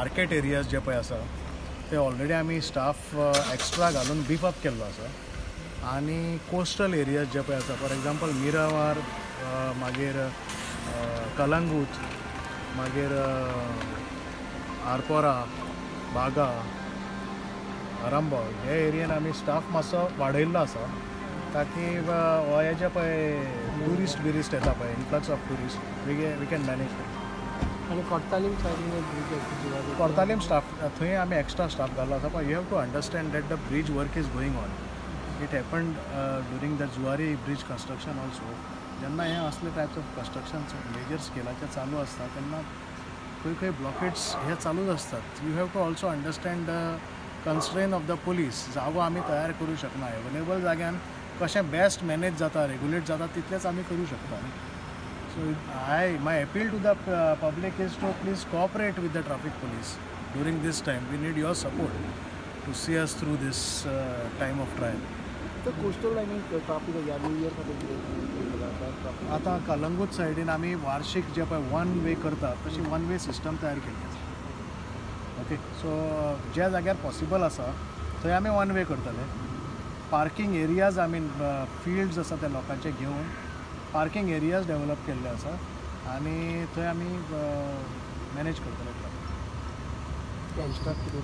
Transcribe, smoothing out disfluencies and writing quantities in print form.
market areas जे पळय आसा ते ऑलरेडी आमी स्टाफ एक्स्ट्रा घालून बीफ अप केल्लो आसा आनी कोस्टल एरियाज जे पळय आसा फॉर एग्जांपल मिरामार मागीर कलंगूट मागीर आरपोरा बागा आरामबाग हे एरियेन आमी स्टाफ मातसो वाडयल्लो आसा ताकी हो हे जे पळय ट्युरिस्ट बिरिस्ट येता पळय influx of tourist we can manage आणि कोर्तालीम सायडीन कोर्तालीम स्टाफ थंय आमी एक्स्ट्रा स्टाफ घाल्लो आसा पण you have to understand that the bridge work is going on it happened during the Zuari bridge construction also जेन्ना हे असले टायप्स ऑफ कन्स्ट्रक्शन मेजर स्केलाचे चालू आसता तेन्ना खंय खंय ब्लॉकेट्स हे चालूच असतात you have to also understand the constraint of the police जागो आमी तयार करूं शकना एवेलेबल जाग्यान कशें बेस्ट मॅनेज जाता रेग्युलेट जाता तितलेंच आमी करूं शकता so my appeal to the public is to please cooperate with the traffic police during this time we need your support to see us through this time of trial तर coastal लायनीन traffic ह्या new year खातीर आतां कलंगूट सायडीन आमी वार्षिक जे पळय वन वे करतात तशी वन वे सिस्टम तयार केल्ली आसा ओके सो ज्या जाग्यार पॉसिबल आसा थंय आमी वन वे करतले पार्किंग एरियाज आमी फिल्ड्स आसा ते लोकांचे घेवन पार्किंग एरियाज डेवलप केल्ले आसा आनी थंय आमी मॅनेज करतले कॅन्स्ट्रक्ट